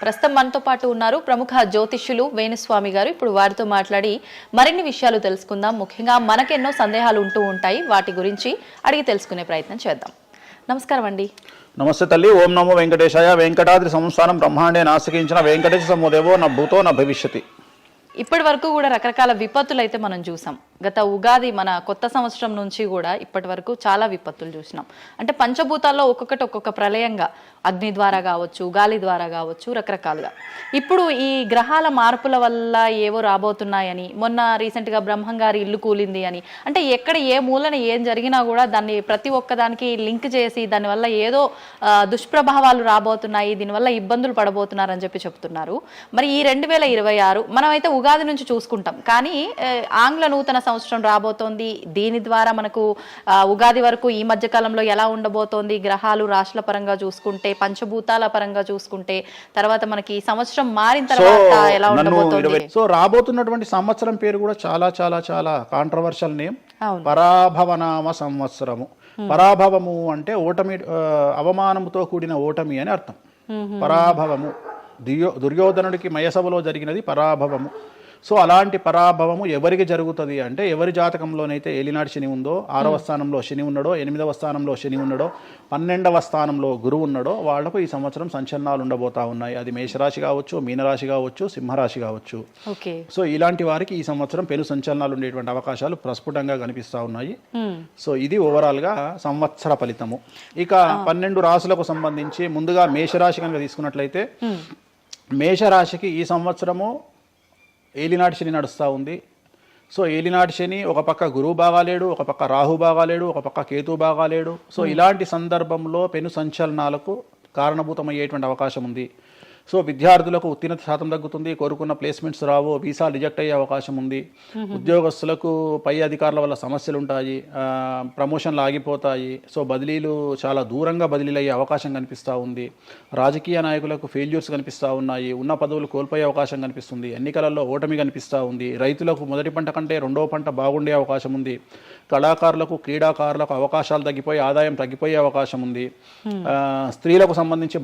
ప్రస్తుతం మనతో పాటు ఉన్నారు ప్రముఖ జ్యోతిష్యులు వేణుస్వామి గారు. ఇప్పుడు వారితో మాట్లాడి మరిన్ని విషయాలు తెలుసుకుందాం. ముఖ్యంగా మనకెన్నో సందేహాలు ఉంటూ ఉంటాయి, వాటి గురించి అడిగి తెలుసుకునే ప్రయత్నం చేద్దాం. నమస్కారం అండి. నమస్తే తల్లి. ఓం నమో వెంకటేశాయ. వెంకటాద్రి సంస్థానం బ్రహ్మాండే నాశకించిన వెంకటేశ సమోదేవో నా భూతో నా భవిష్యతి. ఇప్పటి వరకు కూడా రకరకాల విపత్తులు అయితే మనం చూసాం. గత ఉగాది మన కొత్త సంవత్సరం నుంచి కూడా ఇప్పటి వరకు చాలా విపత్తులు చూసినాం. అంటే పంచభూతాల్లో ఒక్కొక్కటి ఒక్కొక్క ప్రళయంగా, అగ్ని ద్వారా కావచ్చు, గాలి ద్వారా కావచ్చు, రకరకాలుగా. ఇప్పుడు ఈ గ్రహాల మార్పుల వల్ల ఏవో రాబోతున్నాయని, మొన్న రీసెంట్గా బ్రహ్మంగారి ఇల్లు కూలింది అని, అంటే ఎక్కడ ఏ మూలన ఏం జరిగినా కూడా దాన్ని ప్రతి ఒక్కదానికి లింక్ చేసి దానివల్ల ఏదో దుష్ప్రభావాలు రాబోతున్నాయి, దీనివల్ల ఇబ్బందులు పడబోతున్నారని చెప్పి చెప్తున్నారు. మరి ఈ 2026 మనమైతే ఉగాది నుంచి చూసుకుంటాం, కానీ ఆంగ్ల నూతన సంవత్సరం రాబోతోంది. దీని ద్వారా మనకు ఉగాది వరకు ఈ మధ్య కాలంలో ఎలా ఉండబోతోంది, గ్రహాలు రాశుల పరంగా చూసుకుంటే, పంచభూతాల పరంగా చూసుకుంటే, తర్వాత మనకి ఈ సంవత్సరం మారిన తర్వాత ఎలా ఉండబోతోంది. సో రాబోతున్నటువంటి సంవత్సరం పేరు కూడా చాలా చాలా చాలా కాంట్రవర్షియల్ నేమ్, పరాభవనామ సంవత్సరము. పరాభవము అంటే ఓటమి, అవమానముతో కూడిన ఓటమి అని అర్థం. పరాభవము దుర్యోధనుడికి మయసభలో జరిగినది పరాభవము. సో అలాంటి పరాభవము ఎవరికి జరుగుతుంది అంటే, ఎవరి జాతకంలోనైతే ఏలినాటి శని ఉందో, 6వ స్థానంలో శని ఉన్నాడో, 8వ స్థానంలో శని ఉన్నాడో, 12వ స్థానంలో గురువు ఉన్నాడో, వాళ్లకు ఈ సంవత్సరం సంచలనాలు ఉండబోతా ఉన్నాయి. అది మేషరాశి కావచ్చు, మీనరాశి కావచ్చు, సింహరాశి కావచ్చు. సో ఇలాంటి వారికి ఈ సంవత్సరం పెను సంచలనాలు ఉండేటువంటి అవకాశాలు ప్రస్ఫుటంగా కనిపిస్తా ఉన్నాయి. సో ఇది ఓవరాల్ గా సంవత్సర ఫలితము. ఇక 12 రాశులకు సంబంధించి ముందుగా మేషరాశి కనుక తీసుకున్నట్లయితే, మేషరాశికి ఈ సంవత్సరము ఏలినాటి శని నడుస్తూ ఉంది. సో ఏలినాటి శని ఒక పక్క గురువు బాగాలేడు, ఒక పక్క రాహు బాగాలేడు, ఒక పక్క కేతు బాగాలేడు. సో ఇలాంటి సందర్భంలో పెను సంచలనాలకు కారణభూతమయ్యేటువంటి అవకాశం ఉంది. సో విద్యార్థులకు ఉత్తీర్ణత శాతం తగ్గుతుంది, కోరుకున్న ప్లేస్మెంట్స్ రావు, వీసా రిజెక్ట్ అయ్యే అవకాశం ఉంది. ఉద్యోగస్తులకు పై అధికారుల వల్ల సమస్యలు ఉంటాయి, ప్రమోషన్లు ఆగిపోతాయి. సో బదిలీలు చాలా దూరంగా బదిలీలు అయ్యే అవకాశం కనిపిస్తూ ఉంది. రాజకీయ నాయకులకు ఫెయిల్యూర్స్ కనిపిస్తూ ఉన్నాయి, ఉన్న పదవులు కోల్పోయే అవకాశం కనిపిస్తుంది, ఎన్నికలలో ఓటమి కనిపిస్తూ ఉంది. రైతులకు మొదటి పంట కంటే రెండవ పంట బాగుండే అవకాశం ఉంది. కళాకారులకు, క్రీడాకారులకు అవకాశాలు తగ్గిపోయి ఆదాయం తగ్గిపోయే అవకాశం ఉంది. స్త్రీలకు సంబంధించి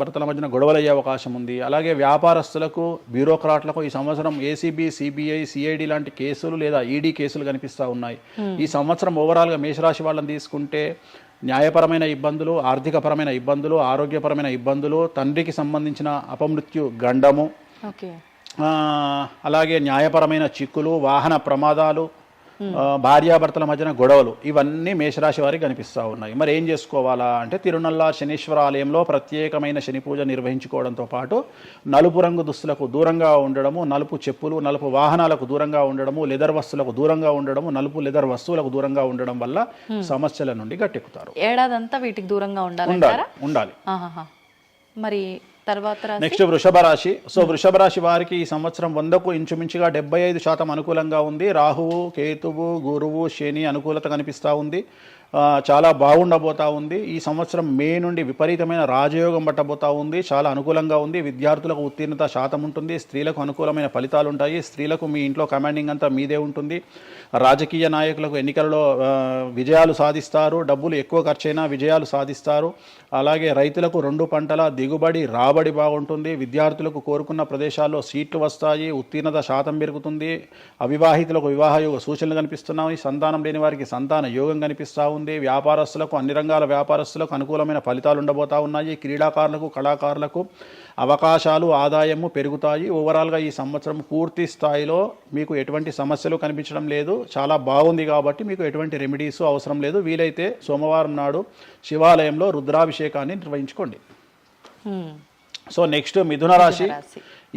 భర్తల మధ్యన గొడవలు అయ్యే అవకాశం ఉంది. అలాగే వ్యాపారస్తులకు, బ్యూరోక్రాట్లకు ఈ సంవత్సరం ఏసీబీ, సిబిఐ, సిఐడి లాంటి కేసులు లేదా ఈడీ కేసులు కనిపిస్తూ ఉన్నాయి. ఈ సంవత్సరం ఓవరాల్గా మేషరాశి వాళ్ళని తీసుకుంటే న్యాయపరమైన ఇబ్బందులు, ఆర్థికపరమైన ఇబ్బందులు, ఆరోగ్యపరమైన ఇబ్బందులు, తండ్రికి సంబంధించిన అపమృత్యు గండము, అలాగే న్యాయపరమైన చిక్కులు, వాహన ప్రమాదాలు, భార్యాభర్తల మధ్యన గొడవలు, ఇవన్నీ మేషరాశి వారికి కనిపిస్తూ ఉన్నాయి. మరి ఏం చేసుకోవాలా అంటే, తిరునల్లా శనీశ్వర ఆలయంలో ప్రత్యేకమైన శని పూజ నిర్వహించుకోవడంతో పాటు నలుపు రంగు దుస్తులకు దూరంగా ఉండడము, నలుపు చెప్పులు, నలుపు వాహనాలకు దూరంగా ఉండడము, లెదర్ వస్తువులకు దూరంగా ఉండడము, నలుపు లెదర్ వస్తువులకు దూరంగా ఉండడం వల్ల సమస్యల నుండి గట్టెక్కుతారు. ఏడాదంతా వీటికి దూరంగా ఉండాలి. మరి తర్వాత నెక్స్ట్ వృషభ రాశి. సో వృషభ రాశి వారికి ఈ సంవత్సరం 100కు ఇంచుమించుగా 75% అనుకూలంగా ఉంది. రాహువు, కేతువు, గురువు, శని అనుకూలత కనిపిస్తూ ఉంది. చాలా బాగుండబోతా ఉంది. ఈ సంవత్సరం మే నుండి విపరీతమైన రాజయోగం పట్టబోతా ఉంది. చాలా అనుకూలంగా ఉంది. విద్యార్థులకు ఉత్తీర్ణత శాతం ఉంటుంది. స్త్రీలకు అనుకూలమైన ఫలితాలు ఉంటాయి. స్త్రీలకు మీ ఇంట్లో కమాండింగ్ అంతా మీదే ఉంటుంది. రాజకీయ నాయకులకు ఎన్నికలలో విజయాలు సాధిస్తారు. డబ్బులు ఎక్కువ ఖర్చైనా విజయాలు సాధిస్తారు. అలాగే రైతులకు 2 పంటల దిగుబడి, రాబడి బాగుంటుంది. విద్యార్థులకు కోరుకున్న ప్రదేశాల్లో సీట్లు వస్తాయి. ఉత్తీర్ణత శాతం పెరుగుతుంది. అవివాహితులకు వివాహ యోగ సూచనలు కనిపిస్తున్నాయి. సంతానం లేని వారికి సంతాన యోగం కనిపిస్తూ ఉంది. వ్యాపారస్తులకు, అన్ని రంగాల వ్యాపారస్తులకు అనుకూలమైన ఫలితాలు ఉండబోతా ఉన్నాయి. క్రీడాకారులకు, కళాకారులకు అవకాశాలు, ఆదాయము పెరుగుతాయి. ఓవరాల్గా ఈ సంవత్సరం పూర్తి స్థాయిలో మీకు ఎటువంటి సమస్యలు కనిపించడం లేదు. చాలా బాగుంది. కాబట్టి మీకు ఎటువంటి రెమెడీస్ అవసరం లేదు. వీలైతే సోమవారం నాడు శివాలయంలో రుద్రాభిషేకాన్ని నిర్వహించుకోండి. సో నెక్స్ట్ మిథున రాశి.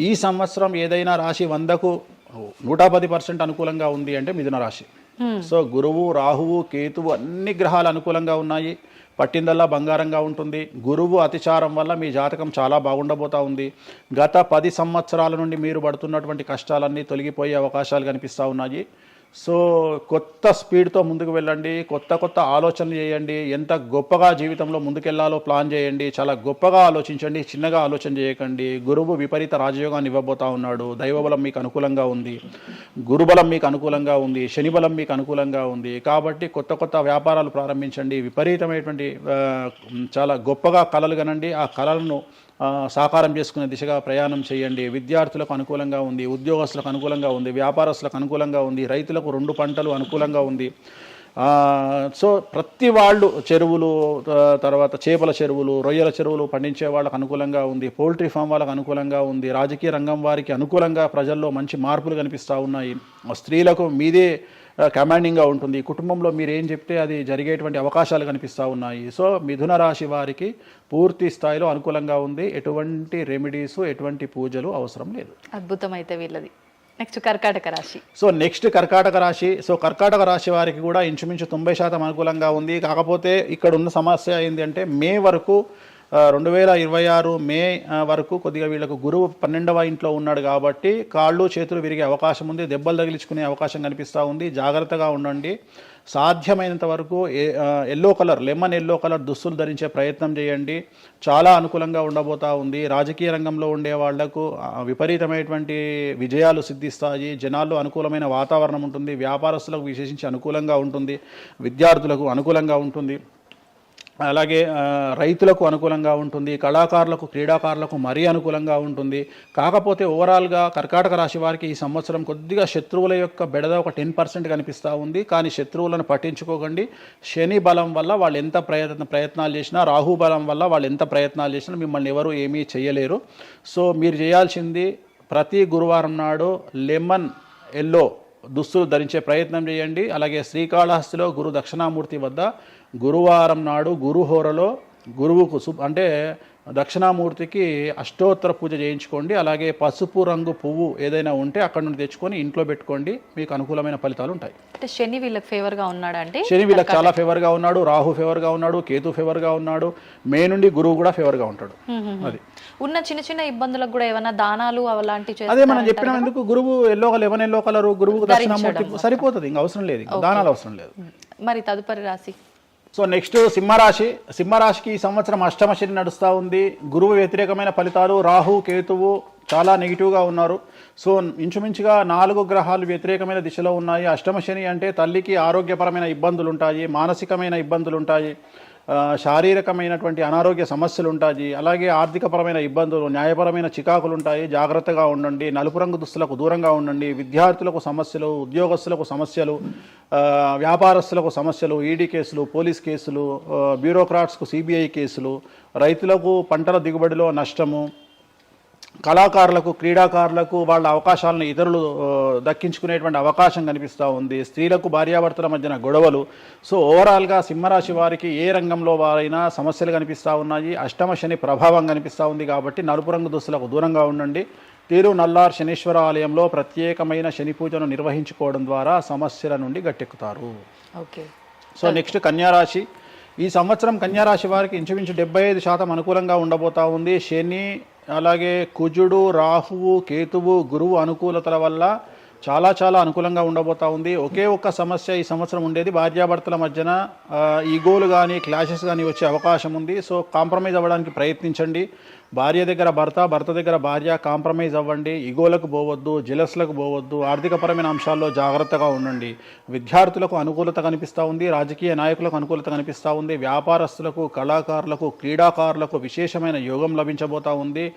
ఈ సంవత్సరం ఏదైనా రాశి 100కు 110% అనుకూలంగా ఉంది అంటే మిథున రాశి. సో గురువు, రాహువు, కేతువు అన్ని గ్రహాలు అనుకూలంగా ఉన్నాయి. పట్టిందల్లా బంగారంగా ఉంటుంది. గురువు అతిచారం వల్ల మీ జాతకం చాలా బాగుండబోతా ఉంది. గత 10 సంవత్సరాల నుండి మీరు పడుతున్నటువంటి కష్టాలన్నీ తొలగిపోయే అవకాశాలు కనిపిస్తూ ఉన్నాయి. సో కొత్త స్పీడ్తో ముందుకు వెళ్ళండి, కొత్త ఆలోచనలు చేయండి, ఎంత గొప్పగా జీవితంలో ముందుకెళ్లాలో ప్లాన్ చేయండి, చాలా గొప్పగా ఆలోచించండి, చిన్నగా ఆలోచన చేయకండి. గురువు విపరీత రాజయోగాన్ని ఇవ్వబోతా ఉన్నాడు. దైవబలం మీకు అనుకూలంగా ఉంది, గురుబలం మీకు అనుకూలంగా ఉంది, శనిబలం మీకు అనుకూలంగా ఉంది. కాబట్టి కొత్త వ్యాపారాలు ప్రారంభించండి. విపరీతమైనటువంటి చాలా గొప్పగా కలలు కనండి. ఆ కళలను సాకారం చేసుకునే దిశగా ప్రయాణం చేయండి. విద్యార్థులకు అనుకూలంగా ఉంది, ఉద్యోగస్తులకు అనుకూలంగా ఉంది, వ్యాపారస్తులకు అనుకూలంగా ఉంది, రైతులకు 2 పంటలు అనుకూలంగా ఉంది. సో ప్రతి వాళ్ళు చెరువులు, తర్వాత చేపల చెరువులు, రొయ్యల చెరువులు పండించే వాళ్ళకు అనుకూలంగా ఉంది, పౌల్ట్రీ ఫామ్ వాళ్ళకు అనుకూలంగా ఉంది, రాజకీయ రంగం వారికి అనుకూలంగా ప్రజల్లో మంచి మార్పులు కనిపిస్తూ ఉన్నాయి. స్త్రీలకు మీదే కమాండింగ్గా ఉంటుంది, కుటుంబంలో మీరు ఏం చెప్తే అది జరిగేటువంటి అవకాశాలు కనిపిస్తూ ఉన్నాయి. సో మిథున రాశి వారికి పూర్తి స్థాయిలో అనుకూలంగా ఉంది. ఎటువంటి రెమెడీస్, ఎటువంటి పూజలు అవసరం లేదు. అద్భుతమైతే వీళ్ళది. నెక్స్ట్ కర్కాటక రాశి. సో నెక్స్ట్ కర్కాటక రాశి. సో కర్కాటక రాశి వారికి కూడా ఇంచుమించు 90% అనుకూలంగా ఉంది. కాకపోతే ఇక్కడ ఉన్న సమస్య ఏంటి అంటే మే వరకు 2026 మే వరకు కొద్దిగా వీళ్ళకు గురువు 12వ ఇంట్లో ఉన్నాడు కాబట్టి కాళ్ళు చేతులు విరిగే అవకాశం ఉంది, దెబ్బలు తగిలించుకునే అవకాశం కనిపిస్తూ ఉంది. జాగ్రత్తగా ఉండండి. సాధ్యమైనంత వరకు yellow colour, lemon yellow colour దుస్తులు ధరించే ప్రయత్నం చేయండి. చాలా అనుకూలంగా ఉండబోతా ఉంది. రాజకీయ రంగంలో ఉండే వాళ్లకు విపరీతమైనటువంటి విజయాలు సిద్ధిస్తాయి. జనాల్లో అనుకూలమైన వాతావరణం ఉంటుంది. వ్యాపారస్తులకు విశేషించి అనుకూలంగా ఉంటుంది. విద్యార్థులకు అనుకూలంగా ఉంటుంది. అలాగే రైతులకు అనుకూలంగా ఉంటుంది. కళాకారులకు, క్రీడాకారులకు మరీ అనుకూలంగా ఉంటుంది. కాకపోతే ఓవరాల్గా కర్కాటక రాశి వారికి ఈ సంవత్సరం కొద్దిగా శత్రువుల యొక్క బెడద ఒక 10% కనిపిస్తూ ఉంది. కానీ శత్రువులను పట్టించుకోకండి. శని బలం వల్ల వాళ్ళు ఎంత ప్రయత్నాలు చేసినా, రాహు బలం వల్ల వాళ్ళు ఎంత ప్రయత్నాలు చేసినా మిమ్మల్ని ఎవరు ఏమీ చేయలేరు. సో మీరు చేయాల్సింది ప్రతి గురువారం నాడు లెమన్ ఎల్లో దుస్తులు ధరించే ప్రయత్నం చేయండి. అలాగే శ్రీకాళహస్తిలో గురు దక్షిణామూర్తి వద్ద గురువారం నాడు గురుహోరలో గురువుకు అంటే దక్షిణామూర్తికి అష్టోత్తర పూజ చేయించుకోండి. అలాగే పసుపు రంగు పువ్వు ఏదైనా ఉంటే అక్కడ నుండి తెచ్చుకొని ఇంట్లో పెట్టుకోండి. మీకు అనుకూలమైన ఫలితాలు ఉంటాయి. అంటే శని వీళ్ళకి ఫేవర్గా ఉన్నాడా? అంటే శని వీళ్ళకి చాలా ఫేవర్గా ఉన్నాడు, రాహు ఫేవర్గా ఉన్నాడు, కేతు ఫేవర్గా ఉన్నాడు, మే నుండి గురువు కూడా ఫేవర్గా ఉంటాడు. అది ఉన్న చిన్న చిన్న ఇబ్బందులకు కూడా ఏమైనా దానాలు అలాంటివి అదే మనం చెప్పినాం. ఎందుకు గురువు లెమన్ ఎల్లో కలర్ గురువుకు దక్షిణామూర్తి సరిపోతుంది, ఇంకా అవసరం లేదు, దానాలు అవసరం లేదు. మరి తదుపరి రాశి. సో నెక్స్ట్ సింహరాశి. సింహరాశికి ఈ సంవత్సరం అష్టమ శని నడుస్తూ ఉంది. గురువు వ్యతిరేకమైన ఫలితాలు, రాహు కేతువు చాలా నెగిటివ్గా ఉన్నారు. సో ఇంచుమించుగా 4 గ్రహాలు వ్యతిరేకమైన దిశలో ఉన్నాయి. అష్టమ శని అంటే తల్లికి ఆరోగ్యపరమైన ఇబ్బందులు ఉంటాయి, మానసికమైన ఇబ్బందులు ఉంటాయి, శారీరకమైనటువంటి అనారోగ్య సమస్యలు ఉంటాయి, అలాగే ఆర్థికపరమైన ఇబ్బందులు, న్యాయపరమైన చికాకులు ఉంటాయి. జాగ్రత్తగా ఉండండి. నలుపు రంగు దుస్తులకు దూరంగా ఉండండి. విద్యార్థులకు సమస్యలు, ఉద్యోగస్తులకు సమస్యలు, వ్యాపారస్తులకు సమస్యలు, ఈడీ కేసులు, పోలీస్ కేసులు, బ్యూరోక్రాట్స్కు సిబిఐ కేసులు, రైతులకు పంటల దిగుబడిలో నష్టము, కళాకారులకు, క్రీడాకారులకు వాళ్ళ అవకాశాలను ఇతరులు దక్కించుకునేటువంటి అవకాశం కనిపిస్తూ ఉంది. స్త్రీలకు భార్యాభర్తల మధ్యన గొడవలు. సో ఓవరాల్గా సింహరాశి వారికి ఏ రంగంలో వారైనా సమస్యలు కనిపిస్తూ ఉన్నాయి. అష్టమ శని ప్రభావం కనిపిస్తూ ఉంది కాబట్టి నలుపు రంగు దుస్తులకు దూరంగా ఉండండి. తిరునల్లార్ శనీశ్వర ఆలయంలో ప్రత్యేకమైన శని పూజను నిర్వహించుకోవడం ద్వారా సమస్యల నుండి గట్టెక్కుతారు. ఓకే. సో నెక్స్ట్ కన్యారాశి. ఈ సంవత్సరం కన్యారాశి వారికి ఇంచుమించు 75% అనుకూలంగా ఉండబోతా ఉంది. శని, అలాగే కుజుడు, రాహువు, కేతువు, గురువు అనుకూలతల వల్ల చాలా చాలా అనుకూలంగా ఉండబోతా ఉంది. ఒకే ఒక్క సమస్య ఈ సంవత్సరం ఉండేది, భార్యాభర్తల మధ్యన ఈగోలు కానీ క్లాషెస్ కానీ వచ్చే అవకాశం ఉంది. సో కాంప్రమైజ్ అవ్వడానికి ప్రయత్నించండి. భార్య దగ్గర భర్త, భర్త దగ్గర భార్య, కాంప్రమైజ్ అవ్వండి. ఈగోలకు పోవద్దు, జెలస్లకు పోవద్దు. ఆర్థికపరమైన అంశాల్లో జాగ్రత్తగా ఉండండి. విద్యార్థులకు అనుకూలత కనిపిస్తూ ఉంది, రాజకీయ నాయకులకు అనుకూలత కనిపిస్తూ ఉంది, వ్యాపారస్తులకు, కళాకారులకు, క్రీడాకారులకు విశేషమైన యోగం లభించబోతూ ఉంది.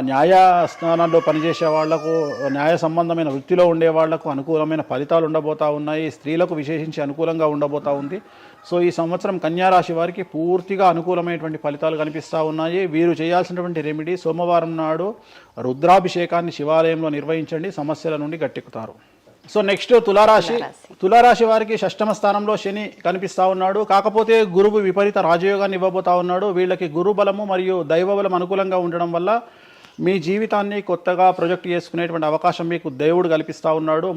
న్యాయస్థానాల్లో పనిచేసే వాళ్లకు, న్యాయ సంబంధమైన వృత్తిలో ఉండే వాళ్లకు అనుకూలమైన ఫలితాలు ఉండబోతూ ఉన్నాయి. స్త్రీలకు విశేషించి అనుకూలంగా ఉండబోతూ ఉంది. సో ఈ సంవత్సరం కన్యారాశి వారికి పూర్తిగా అనుకూలమైనటువంటి ఫలితాలు కనిపిస్తూ ఉన్నాయి. వీరు చేయాల్సినటువంటి రెమెడీ, సోమవారం నాడు రుద్రాభిషేకాన్ని శివాలయంలో నిర్వహించండి. సమస్యల నుండి గట్టెక్కుతారు. సో నెక్స్ట్ తులారాశి. తులారాశి వారికి షష్టమ స్థానంలో శని కనిపిస్తూ ఉన్నాడు. కాకపోతే గురువు విపరీత రాజయోగాన్ని ఇవ్వబోతా ఉన్నాడు. వీళ్ళకి గురు బలము మరియు దైవ బలం అనుకూలంగా ఉండడం వల్ల మీ జీవితాన్ని కొత్తగా ప్రొజెక్ట్ చేసుకునేటువంటి అవకాశం మీకు దేవుడు కల్పిస్తూ ఉన్నాడు.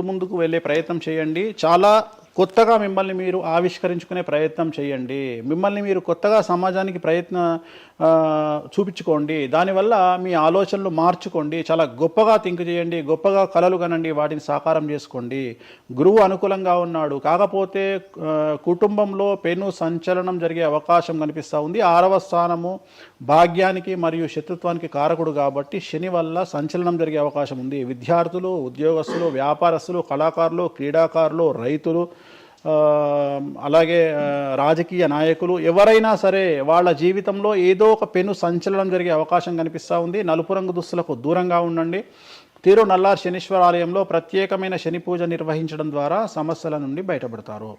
ముందుకు వెళ్ళే ప్రయత్నం చేయండి. చాలా కొత్తగా మిమ్మల్ని మీరు ఆవిష్కరించుకునే ప్రయత్నం చేయండి. మిమ్మల్ని మీరు కొత్తగా సమాజానికి చూపించుకోండి. దానివల్ల మీ ఆలోచనలు మార్చుకోండి. చాలా గొప్పగా థింక్ చేయండి, గొప్పగా కలలు కనండి, వాటిని సాకారం చేసుకోండి. గురువు అనుకూలంగా ఉన్నాడు. కాకపోతే కుటుంబంలో పెను సంచలనం జరిగే అవకాశం కనిపిస్తూ ఉంది. 6వ స్థానము భాగ్యానికి మరియు శత్రుత్వానికి కారకుడు కాబట్టి శని వల్ల సంచలనం జరిగే అవకాశం ఉంది. విద్యార్థులు, ఉద్యోగస్తులు, వ్యాపారస్తులు, కళాకారులు, క్రీడాకారులు, రైతులు, అలాగే రాజకీయ నాయకులు ఎవరైనా సరే వాళ్ళ జీవితంలో ఏదో ఒక పెను సంచలనం జరిగే అవకాశం కనిపిస్తూ ఉంది. నలుపు రంగు దుస్తులకు దూరంగా ఉండండి. తిరునల్లార్ శనీశ్వర ఆలయంలో ప్రత్యేకమైన శని పూజ నిర్వహించడం ద్వారా సమస్యల నుండి బయటపడతారు.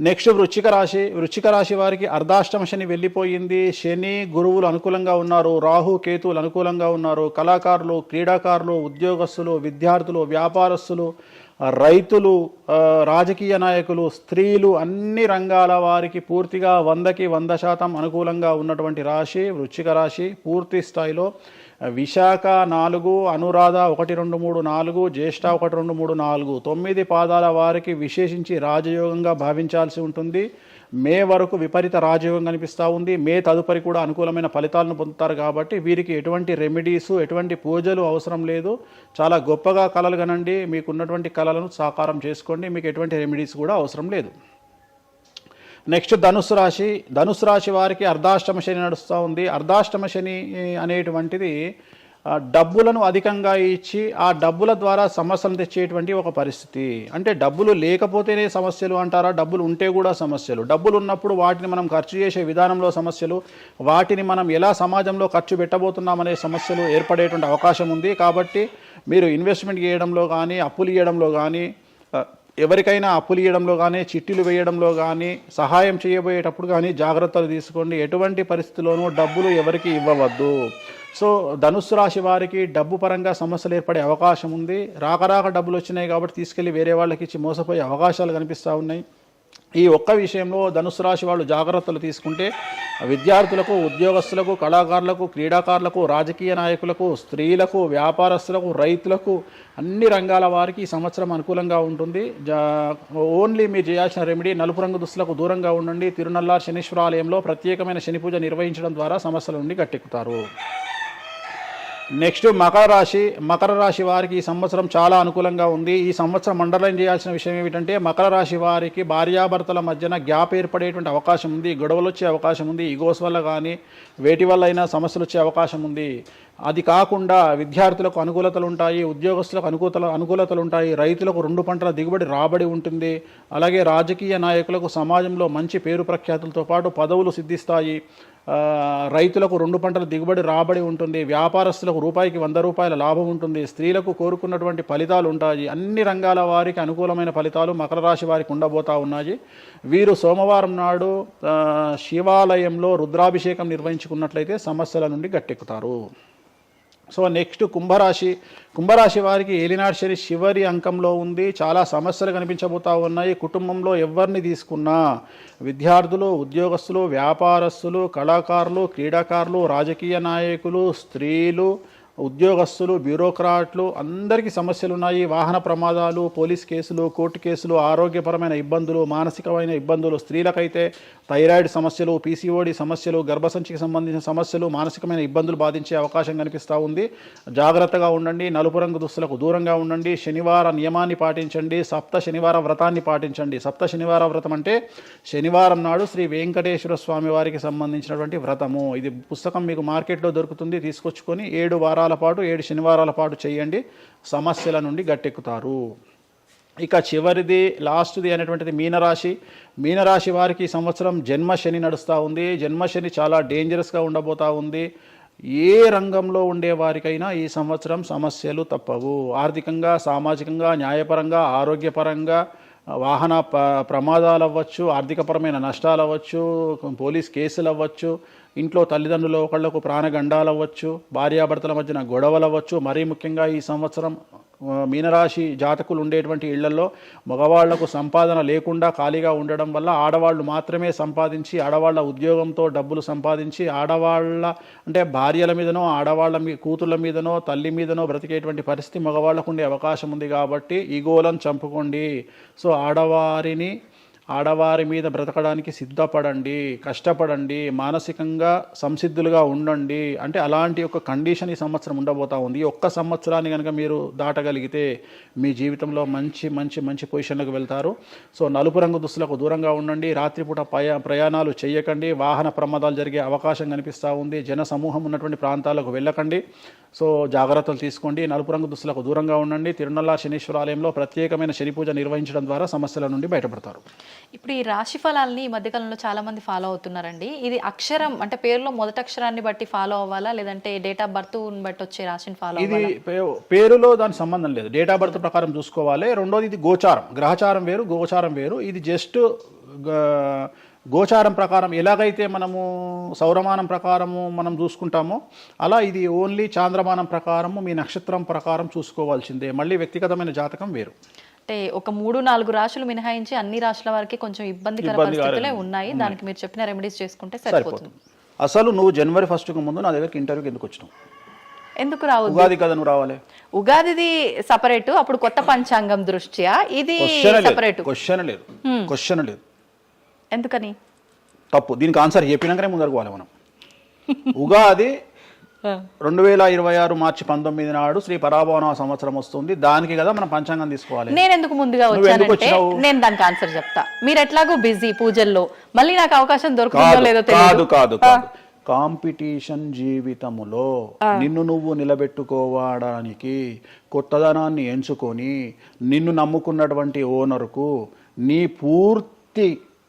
నెక్స్ట్ వృశ్చిక రాశి వారికి అర్ధాష్టమ శని వెళ్ళిపోయింది. శని గురువులు అనుకూలంగా ఉన్నారు, రాహు కేతువులు అనుకూలంగా ఉన్నారు. కళాకారులు, క్రీడాకారులు, ఉద్యోగస్తులు, విద్యార్థులు, వ్యాపారస్తులు, రైతులు, రాజకీయ నాయకులు, స్త్రీలు, అన్ని రంగాల వారికి పూర్తిగా 100కి 100% అనుకూలంగా ఉన్నటువంటి రాశి వృశ్చిక రాశి. పూర్తి స్థాయిలో విశాఖ 4, అనురాధ 1, 2, 3, 4, జ్యేష్ఠ 1, 2, 3, 4, 9 పాదాల వారికి విశేషించి రాజయోగంగా భావించాల్సి ఉంటుంది. మే వరకు విపరీత రాజయోగం కనిపిస్తూ ఉంది. మే తదుపరి కూడా అనుకూలమైన ఫలితాలను పొందుతారు. కాబట్టి వీరికి ఎటువంటి రెమెడీసు, ఎటువంటి పూజలు అవసరం లేదు. చాలా గొప్పగా కళలు కనండి, మీకున్నటువంటి కళలను సాకారం చేసుకోండి, మీకు ఎటువంటి రెమెడీస్ కూడా అవసరం లేదు. నెక్స్ట్ ధనుసు రాశి వారికి అర్ధాష్టమ శని నడుస్తూ ఉంది. అర్ధాష్టమ శని అనేటువంటిది డబ్బులను అధికంగా ఇచ్చి ఆ డబ్బుల ద్వారా సమస్యలు తెచ్చేటువంటి ఒక పరిస్థితి. అంటే డబ్బులు లేకపోతేనే సమస్యలు అంటారా? డబ్బులు ఉంటే కూడా సమస్యలు. డబ్బులు ఉన్నప్పుడు వాటిని మనం ఖర్చు చేసే విధానంలో సమస్యలు, వాటిని మనం ఎలా సమాజంలో ఖర్చు పెట్టబోతున్నామనే సమస్యలు ఏర్పడేటువంటి అవకాశం ఉంది. కాబట్టి మీరు ఇన్వెస్ట్మెంట్ చేయడంలో కానీ, అప్పులు ఇవ్వడంలో కానీ, ఎవరికైనా అప్పులు ఇవ్వడంలో కానీ, చిట్టీలు వేయడంలో కానీ, సహాయం చేయబోయేటప్పుడు కానీ జాగ్రత్తలు తీసుకోండి. ఎటువంటి పరిస్థితుల్లోనూ డబ్బులు ఎవరికి ఇవ్వవద్దు. సో ధనుస్సు రాశి వారికి డబ్బు పరంగా సమస్యలు ఏర్పడే అవకాశం ఉంది. రాక డబ్బులు వచ్చినాయి కాబట్టి తీసుకెళ్ళి వేరే వాళ్ళకి ఇచ్చి మోసపోయే అవకాశాలు కనిపిస్తూ ఉన్నాయి. ఈ ఒక్క విషయంలో ధనుసు రాశి వాళ్ళు జాగ్రత్తలు తీసుకుంటే విద్యార్థులకు, ఉద్యోగస్తులకు, కళాకారులకు, క్రీడాకారులకు, రాజకీయ నాయకులకు, స్త్రీలకు, వ్యాపారస్తులకు, రైతులకు, అన్ని రంగాల వారికి ఈ సంవత్సరం అనుకూలంగా ఉంటుంది. ఓన్లీ మీరు చేయాల్సిన రెమెడీ నలుపు రంగు దుస్తులకు దూరంగా ఉండండి. తిరునల్లార్ శనీశ్వర ఆలయంలో ప్రత్యేకమైన శని పూజ నిర్వహించడం ద్వారా సమస్యల నుండి గట్టెక్కుతారు. నెక్స్ట్ మకర రాశి వారికి ఈ సంవత్సరం చాలా అనుకూలంగా ఉంది. ఈ సంవత్సరం అండర్లైన్ చేయాల్సిన విషయం ఏమిటంటే మకర రాశి వారికి భార్యాభర్తల మధ్యన గ్యాప్ ఏర్పడేటువంటి అవకాశం ఉంది. గొడవలు వచ్చే అవకాశం ఉంది. ఈగోస్ వల్ల కానీ వేటి వల్ల అయినా సమస్యలు వచ్చే అవకాశం ఉంది. అది కాకుండా విద్యార్థులకు అనుకూలతలు ఉంటాయి, ఉద్యోగస్తులకు అనుకూలతలు ఉంటాయి, రైతులకు 2 పంటల దిగుబడి రాబడి ఉంటుంది. అలాగే రాజకీయ నాయకులకు సమాజంలో మంచి పేరు ప్రఖ్యాతులతో పాటు పదవులు సిద్ధిస్తాయి. రైతులకు 2 పంటల దిగుబడి రాబడి ఉంటుంది. వ్యాపారస్తులకు రూపాయికి 100 రూపాయల లాభం ఉంటుంది. స్త్రీలకు కోరుకున్నటువంటి ఫలితాలు ఉంటాయి. అన్ని రంగాల వారికి అనుకూలమైన ఫలితాలు మకర రాశి వారికి ఉండబోతా ఉన్నాయి. వీరు సోమవారం నాడు శివాలయంలో రుద్రాభిషేకం నిర్వహించుకున్నట్లయితే సమస్యల నుండి గట్టెక్కుతారు. సో నెక్స్ట్ కుంభరాశి వారికి ఏలినాడు శని చివరి అంకంలో ఉంది. చాలా సమస్యలు కనిపించబోతా ఉన్నాయి. కుటుంబంలో ఎవరిని తీసుకున్నా విద్యార్థులు, ఉద్యోగస్తులు, వ్యాపారస్తులు, కళాకారులు, క్రీడాకారులు, రాజకీయ నాయకులు, స్త్రీలు, ఉద్యోగస్తులు, బ్యూరోక్రాట్లు అందరికీ సమస్యలు ఉన్నాయి. వాహన ప్రమాదాలు, పోలీస్ కేసులు, కోర్టు కేసులు, ఆరోగ్యపరమైన ఇబ్బందులు, మానసికమైన ఇబ్బందులు, స్త్రీలకైతే థైరాయిడ్ సమస్యలు, పీసీఓడి సమస్యలు, గర్భసంచికి సంబంధించిన సమస్యలు, మానసికమైన ఇబ్బందులు బాధించే అవకాశం కనిపిస్తూ ఉంది. జాగ్రత్తగా ఉండండి. నలుపు రంగు దుస్తులకు దూరంగా ఉండండి. శనివార నియమాన్ని పాటించండి. సప్త శనివార వ్రతాన్ని పాటించండి. సప్త శనివార వ్రతం అంటే శనివారం నాడు శ్రీ వెంకటేశ్వర స్వామి వారికి సంబంధించినటువంటి వ్రతము. ఇది పుస్తకం మీకు మార్కెట్లో దొరుకుతుంది, తీసుకొచ్చుకొని 7 వారాల పాటు 7 శనివారాల పాటు చేయండి. సమస్యల నుండి గట్టెక్కుతారు. ఇక చివరిది లాస్ట్ది అనేటువంటిది మీనరాశి వారికి ఈ సంవత్సరం జన్మశని నడుస్తూ ఉంది. జన్మశని చాలా డేంజరస్గా ఉండబోతూ ఉంది. ఏ రంగంలో ఉండే వారికైనా ఈ సంవత్సరం సమస్యలు తప్పవు. ఆర్థికంగా, సామాజికంగా, న్యాయపరంగా, ఆరోగ్యపరంగా, వాహన ప్రమాదాలు అవ్వచ్చు, ఆర్థికపరమైన నష్టాలు అవ్వచ్చు, పోలీస్ కేసులు అవ్వచ్చు, ఇంట్లో తల్లిదండ్రులు ఒకళ్లకు ప్రాణగండాలు అవ్వచ్చు, భార్యాభర్తల మధ్యన గొడవలు అవ్వచ్చు. మరీ ముఖ్యంగా ఈ సంవత్సరం మీనరాశి జాతకులు ఉండేటువంటి ఇళ్లలో మగవాళ్లకు సంపాదన లేకుండా ఖాళీగా ఉండడం వల్ల ఆడవాళ్లు మాత్రమే సంపాదించి, ఆడవాళ్ల ఉద్యోగంతో డబ్బులు సంపాదించి, ఆడవాళ్ల అంటే భార్యల మీదనో, ఆడవాళ్ల కూతుళ్ళ మీదనో, తల్లి మీదనో బ్రతికేటువంటి పరిస్థితి మగవాళ్లకు ఉండే అవకాశం ఉంది. కాబట్టి ఈగోలను చంపుకోండి. సో ఆడవారి మీద బ్రతకడానికి సిద్ధపడండి, కష్టపడండి, మానసికంగా సంసిద్ధులుగా ఉండండి. అంటే అలాంటి ఒక కండిషన్ ఈ సంవత్సరం ఉండబోతా ఉంది. ఈ ఒక్క సంవత్సరాన్ని కనుక మీరు దాటగలిగితే మీ జీవితంలో మంచి మంచి మంచి పొజిషన్లకు వెళ్తారు. సో నలుపు రంగు దుస్తులకు దూరంగా ఉండండి, రాత్రిపూట ప్రయాణాలు చేయకండి, వాహన ప్రమాదాలు జరిగే అవకాశం కనిపిస్తూ ఉంది, జన సమూహం ఉన్నటువంటి ప్రాంతాలకు వెళ్ళకండి. సో జాగ్రత్తలు తీసుకోండి, నలుపు రంగు దుస్తులకు దూరంగా ఉండండి. తిరునల్లా శనీశ్వర ఆలయంలో ప్రత్యేకమైన శని పూజ నిర్వహించడం ద్వారా సమస్యల నుండి బయటపడతారు. ఇప్పుడు ఈ రాశి ఫలాల్ని ఈ మధ్యకాలంలో చాలా మంది ఫాలో అవుతున్నారండి. ఇది అక్షరం అంటే పేరులో మొదటి అక్షరాన్ని బట్టి ఫాలో అవ్వాలా, లేదంటే డేట్ ఆఫ్ బర్త్ బట్టి వచ్చే రాశిని ఫాలో ఇది పేరులో దాని సంబంధం లేదు, డేట్ ఆఫ్ బర్త్ ప్రకారం చూసుకోవాలి. రెండోది ఇది గోచారం, గ్రహచారం వేరు, గోచారం వేరు. ఇది జస్ట్ గోచారం ప్రకారం ఎలాగైతే మనము సౌరమానం ప్రకారము మనం చూసుకుంటామో అలా ఇది ఓన్లీ చాంద్రమానం ప్రకారము మీ నక్షత్రం ప్రకారం చూసుకోవాల్సిందే. మళ్ళీ వ్యక్తిగతమైన జాతకం వేరు. అంటే ఒక 3-4 రాశులు మినహాయించి అన్ని రాశుల వారికి కొంచెం ఇబ్బందికర పరిస్థితులే ఉన్నాయి. దానికి మీరు చెప్పిన రెమెడీస్ చేసుకుంటే సరిపోతుంది. అసలు నువ్వు జనవరి 1కు ముందు నా దగ్గరికి ఇంటర్వ్యూకి ఎందుకు వచ్చినావు? ఎందుకు రావద్దు? ఉగాది కదా నువ్వు రావాలి. ఉగాదిది సపరేట్, అప్పుడు కొత్త పంచాంగం దృష్ట్యా ఇది సపరేట్. క్వశ్చన్ లేదు. ఎందుకని? తప్పు. దీనికి ఆన్సర్ చెప్పినాకనే ముందరకు పోవాలి మనం. ఉగాది 2026 మార్చి 19 నాడు శ్రీ పరాభవన సంవత్సరం వస్తుంది. దానికి కదా మనం పంచాంగం తీసుకోవాలి. నేను ఎందుకు ముందుగా వచ్చానంటే నేను దానికి ఆన్సర్ చెప్తా. మీరు ఎట్లాగో బిజీ పూజల్లో, మళ్ళీ నాకు అవకాశం దొరుకుతుందో లేదో తెలియదు. కాదు కాంపిటీషన్ జీవితములో నిన్ను నువ్వు నిలబెట్టుకోవడానికి కొత్తదనాన్ని ఎంచుకొని నిన్ను నమ్ముకున్నటువంటి ఓనర్కు నీ పూర్తి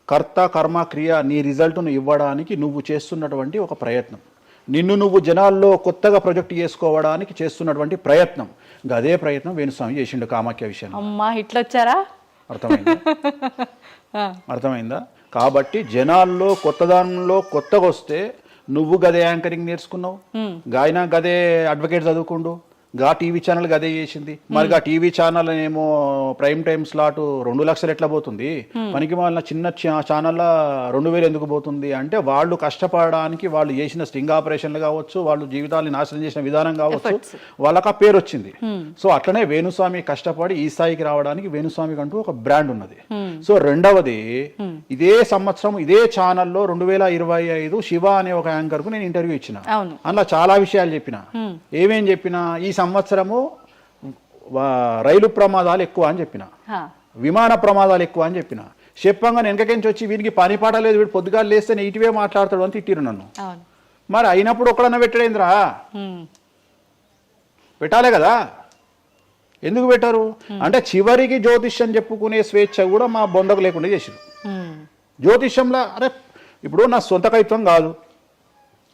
కర్త కర్మ క్రియ నీ రిజల్ట్ను ఇవ్వడానికి నువ్వు చేస్తున్నటువంటి ఒక ప్రయత్నం, నిన్ను నువ్వు జనాల్లో కొత్తగా ప్రొజెక్ట్ చేసుకోవడానికి చేస్తున్నటువంటి ప్రయత్నం. అదే ప్రయత్నం వేణుస్వామి చేసిండు కామాఖ్య విషయం. అమ్మా ఇట్లొచ్చారా? అర్థమైందా? కాబట్టి జనాల్లో కొత్తదానంలో కొత్తగా వస్తే నువ్వు గదే యాంకరింగ్ నేర్చుకున్నావు, గాయన గదే అడ్వకేట్ చదువుకుండు, గా టీవీ ఛానల్ గదే చేసింది. మరి ఆ టీవీ ఛానల్ ఏమో ప్రైమ్ టైమ్ స్లాట్ 2 లక్షలు ఎట్లా పోతుంది? మనకి వాళ్ళ చిన్న ఛానల్ 2000 ఎందుకు పోతుంది అంటే వాళ్ళు కష్టపడడానికి వాళ్ళు చేసిన స్టింగ్ ఆపరేషన్లు కావచ్చు, వాళ్ళు జీవితాన్ని నాశనం చేసిన విధానం కావచ్చు, వాళ్ళకి ఆ పేరు వచ్చింది. సో అట్లనే వేణుస్వామి కష్టపడి ఈ స్థాయికి రావడానికి వేణుస్వామికి అంటూ ఒక బ్రాండ్ ఉన్నది. సో రెండవది, ఇదే సంవత్సరం ఇదే ఛానల్లో 2025 శివ అనే ఒక యాంకర్ కు నేను ఇంటర్వ్యూ ఇచ్చిన. అందులో చాలా విషయాలు చెప్పిన. ఏమేం చెప్పినా, ఈ సంవత్సరము రైలు ప్రమాదాలు ఎక్కువ అని చెప్పిన, విమాన ప్రమాదాలు ఎక్కువ అని చెప్పిన. చెప్పంగా వెనకకించి వచ్చి వీడికి పని పాట లేదు, వీడు పొద్దుగాలు లేస్తే ఇటువే మాట్లాడతాడు అని తిట్టిరు నన్ను. మరి అయినప్పుడు ఒకడన్నా పెట్టడేంద్రా? పెట్టాలే కదా. ఎందుకు పెట్టారు అంటే చివరికి జ్యోతిష్యం చెప్పుకునే స్వేచ్ఛ కూడా మా బొందకు లేకుండా చేసారు. జ్యోతిష్యంలో అరే ఇప్పుడు నా సొంత కవిత్వం కాదు,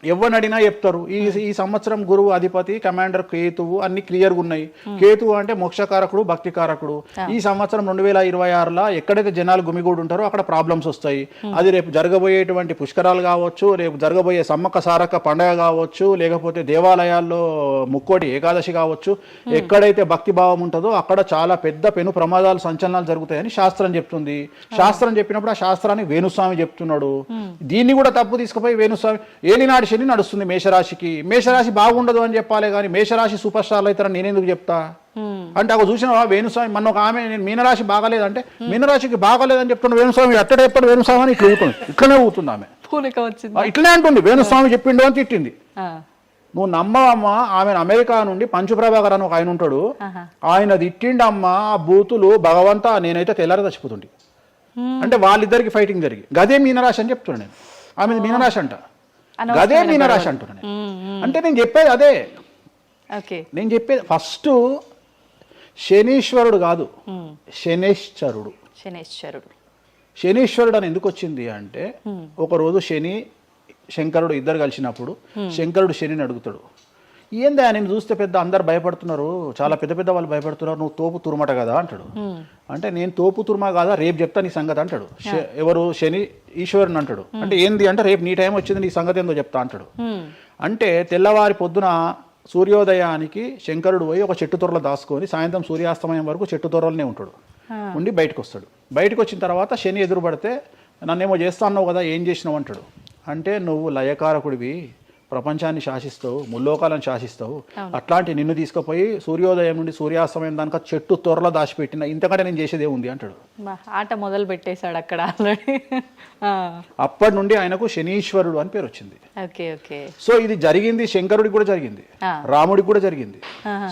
ఎవరిని అడిగినా చెప్తారు. ఈ సంవత్సరం గురువు అధిపతి కమాండర్ కేతువు అన్ని క్లియర్గా ఉన్నాయి. కేతువు అంటే మోక్షకారకుడు, భక్తికారకుడు. ఈ సంవత్సరం 2026లో ఎక్కడైతే జనాలు గుమిగూడు ఉంటారో అక్కడ ప్రాబ్లమ్స్ వస్తాయి. అది రేపు జరగబోయేటువంటి పుష్కరాలు కావచ్చు, రేపు జరగబోయే సమ్మక్క సారక్క పండగ కావచ్చు, లేకపోతే దేవాలయాల్లో ముక్కోటి ఏకాదశి కావచ్చు, ఎక్కడైతే భక్తి భావం ఉంటుందో అక్కడ చాలా పెద్ద పెను ప్రమాదాలు సంచలనాలు జరుగుతాయని శాస్త్రం చెప్తుంది. శాస్త్రం చెప్పినప్పుడు ఆ శాస్త్రాన్ని వేణుస్వామి చెప్తున్నాడు. దీన్ని కూడా తప్పు తీసుకుపోయి వేణుస్వామి ఏలినాడు శని నడుస్తుంది మేషరాశికి, మేషరాశి బాగుండదు అని చెప్పాలి కానీ మేషరాశి సూపర్ స్టార్లు అవుతారని నేనెందుకు చెప్తా అంటే, అక్కడ చూసిన వేణుస్వామి మన ఒక ఆమె నేను మీనరాశి బాగాలేదంటే మీనరాశికి బాగాలేదని చెప్తున్నా వేణుస్వామి ఎక్కడ ఎప్పుడు వేణుస్వామి అని ఇట్లా ఊతుంది, ఇట్లనే ఊతుంది ఆమె, ఇట్లనే అంటుంది వేణుస్వామి చెప్పిండు అని తిట్టింది. నువ్వు నమ్మవమ్మా, ఆమె అమెరికా నుండి పంచుప్రభాకర్ అని ఒక ఆయన ఉంటాడు, ఆయన తిట్టిండమ్మా ఆ బూతులు భగవంతా నేనైతే తెల్లారి చచ్చిపోతుండే. అంటే వాళ్ళిద్దరికి ఫైటింగ్ జరిగి గదే మీనరాశి అని చెప్తున్నా నేను. ఆమె మీనరాశి అంట, గదే మీనరాశి అంటున్నాను. అంటే నేను చెప్పేది అదే. నేను చెప్పేది ఫస్ట్ శనీశ్వరుడు కాదు, శనేశ్వరుడు. శనీశ్వరుడు అని ఎందుకు వచ్చింది అంటే, ఒకరోజు శని శంకరుడు ఇద్దరు కలిసినప్పుడు శంకరుడు శనిని అడుగుతాడు, ఏందా నేను చూస్తే పెద్ద అందరు భయపడుతున్నారు, చాలా పెద్ద పెద్ద వాళ్ళు భయపడుతున్నారు, నువ్వు తోపు తురుమట కదా అంటాడు. అంటే నేను తోపు తురుమా కాదా, రేపు చెప్తా నీ సంగతి అంటాడు. ఎవరు శని ఈశ్వరుని అంటాడు. అంటే ఏంది అంటే రేపు నీ టైం వచ్చింది నీ సంగతి ఏందో చెప్తా అంటాడు. అంటే తెల్లవారి పొద్దున సూర్యోదయానికి శంకరుడు పోయి ఒక చెట్టు తొర్రలో దాచుకొని సాయంత్రం సూర్యాస్తమయం వరకు చెట్టు తొర్రలోనే ఉంటాడు. ఉండి బయటకు వస్తాడు. బయటకు వచ్చిన తర్వాత శని ఎదురుపడితే నన్నేమో చేస్తా అన్నావు కదా, ఏం చేసినావు అంటాడు. అంటే నువ్వు లయకారకుడివి, ప్రపంచాన్ని శాసిస్తావు, ముల్లోకాలను శాసిస్తావు, అట్లాంటి నిన్ను తీసుకుపోయి సూర్యోదయం నుండి సూర్యాస్తమయం దానిక చెట్టు త్వరలో దాచిపెట్టిన ఇంతకంటే నేను చేసేదే ఉంది అంటాడు. ఆట మొదలు పెట్టేశాడు అక్కడ ఆల్రెడీ. అప్పటి నుండి ఆయనకు శనీశ్వరుడు అని పేరు వచ్చింది. Okay okay. సో ఇది జరిగింది శంకరుడికి కూడా జరిగింది, రాముడికి కూడా జరిగింది.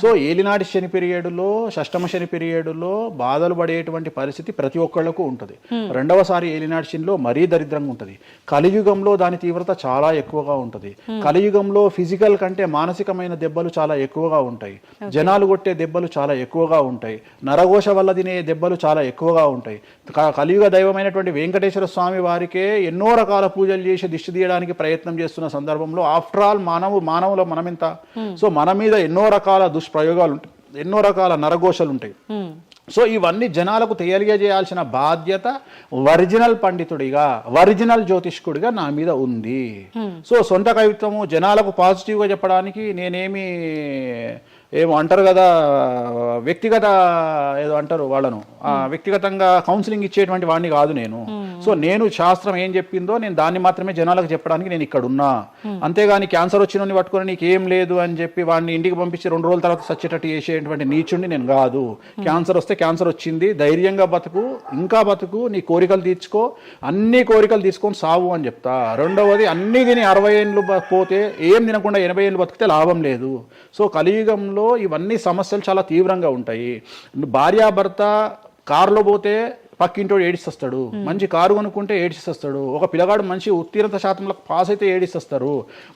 సో ఏలినాటి శని పీరియడ్లో, షష్టమ శని పీరియడ్లో బాధలు పడేటువంటి పరిస్థితి ప్రతి ఒక్కళ్లకు ఉంటుంది. రెండవసారి ఏలినాటి శనిలో మరీ దరిద్రంగా ఉంటుంది. కలియుగంలో దాని తీవ్రత చాలా ఎక్కువగా ఉంటుంది. కలియుగంలో ఫిజికల్ కంటే మానసికమైన దెబ్బలు చాలా ఎక్కువగా ఉంటాయి. జనాలు కొట్టే దెబ్బలు చాలా ఎక్కువగా ఉంటాయి. నరఘోష వల్ల తినే దెబ్బలు చాలా ఎక్కువగా ఉంటాయి. కలియుగ దైవమైనటువంటి వెంకటేశ్వర స్వామి వారికే ఎన్నో రకాల పూజలు చేసి దిష్టి తీయడానికి ప్రయత్నం చేస్తున్న సందర్భంలో ఆఫ్టర్ ఆల్ మానవుల మనమెంత. సో మన మీద ఎన్నో రకాల దుష్ప్రయోగాలు ఉంటాయి, ఎన్నో రకాల నరఘోషలు ఉంటాయి. సో ఇవన్నీ జనాలకు తెలియజేయాల్సిన బాధ్యత ఒరిజినల్ పండితుడిగా, ఒరిజినల్ జ్యోతిష్కుడిగా నా మీద ఉంది. సో సొంత కవిత్వము జనాలకు పాజిటివ్గా చెప్పడానికి నేనేమి ఏమో అంటారు కదా, వ్యక్తిగత ఏదో అంటారు వాళ్ళను, వ్యక్తిగతంగా కౌన్సిలింగ్ ఇచ్చేటువంటి వాడిని కాదు నేను. సో నేను శాస్త్రం ఏం చెప్పిందో నేను దాన్ని మాత్రమే జనాలకు చెప్పడానికి నేను ఇక్కడ ఉన్నా. అంతేగాని క్యాన్సర్ వచ్చిన పట్టుకొని నీకు ఏం లేదు అని చెప్పి వాడిని ఇంటికి పంపించి 2 రోజుల తర్వాత సచ్చేటట్టు చేసేటువంటి నీచుడిని నేను కాదు. క్యాన్సర్ వస్తే క్యాన్సర్ వచ్చింది, ధైర్యంగా బతుకు, ఇంకా బతుకు, నీ కోరికలు తీర్చుకో, అన్ని కోరికలు తీసుకొని సావు అని చెప్తా. రెండవది అన్ని తిని 60 ఏళ్ళు పోతే ఏం తినకుండా 80 ఏళ్ళు బతికితే లాభం లేదు. సో కలియుగంలో ఇవన్నీ సమస్యలు చాలా తీవ్రంగా ఉంటాయి. భార్యాభర్త కారులో పోతే పక్కింటోడు ఏడిస్తొస్తాడు, మంచి కారు కొనుక్కుంటే ఏడిస్తొస్తాడు, ఒక పిల్లగాడు మంచి ఉత్తీర్ణత శాతంలో పాస్ అయితే ఏడిస్తొస్తారు,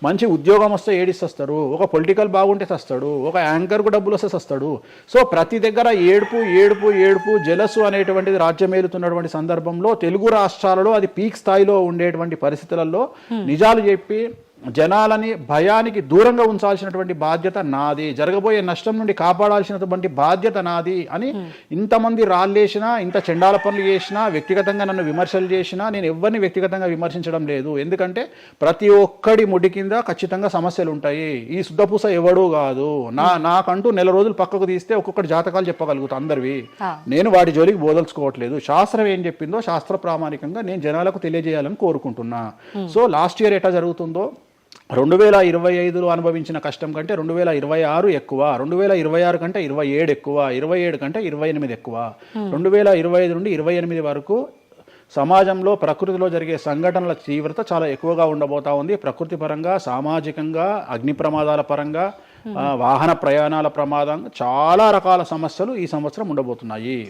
మంచి ఉద్యోగం వస్తే ఏడిస్తొస్తారు, ఒక పొలిటికల్ బాగుంటే తెస్తాడు, ఒక యాంకర్కు డబ్బులు వస్తే తెస్తాడు. సో ప్రతి దగ్గర ఏడుపు ఏడుపు ఏడుపు జలసు అనేటువంటిది రాజ్యమేలుతున్నటువంటి సందర్భంలో తెలుగు రాష్ట్రాలలో అది పీక్ స్థాయిలో ఉండేటువంటి పరిస్థితులలో నిజాలు చెప్పి జనాలని భయానికి దూరంగా ఉంచాల్సినటువంటి బాధ్యత నాది, జరగబోయే నష్టం నుండి కాపాడాల్సినటువంటి బాధ్యత నాది అని ఇంతమంది రాళ్ళేసినా, ఇంత చెండాల పనులు చేసినా, వ్యక్తిగతంగా నన్ను విమర్శలు చేసినా నేను ఎవరిని వ్యక్తిగతంగా విమర్శించడం లేదు. ఎందుకంటే ప్రతి ఒక్కడి ముడి కింద ఖచ్చితంగా సమస్యలు ఉంటాయి. ఈ శుద్ధపూస ఎవడూ కాదు. నాకంటూ నెల రోజులు పక్కకు తీస్తే ఒక్కొక్కటి జాతకాలు చెప్పగలుగుతా అందరివి. నేను వాటి జోలికి బోదలుచుకోవట్లేదు. శాస్త్రం ఏం చెప్పిందో శాస్త్ర ప్రామాణికంగా నేను జనాలకు తెలియజేయాలని కోరుకుంటున్నా. సో లాస్ట్ ఇయర్ ఎట్లా జరుగుతుందో 2025లో అనుభవించిన కష్టం కంటే 2026 ఎక్కువ, 2026 కంటే 27 ఎక్కువ, 27 కంటే 28 ఎక్కువ. 2025 నుండి 28 వరకు సమాజంలో ప్రకృతిలో జరిగే సంఘటనల తీవ్రత చాలా ఎక్కువగా ఉండబోతా ఉంది. ప్రకృతి పరంగా, సామాజికంగా, అగ్ని ప్రమాదాల పరంగా, వాహన ప్రయాణాల ప్రమాదంగా చాలా రకాల సమస్యలు ఈ సంవత్సరం ఉండబోతున్నాయి.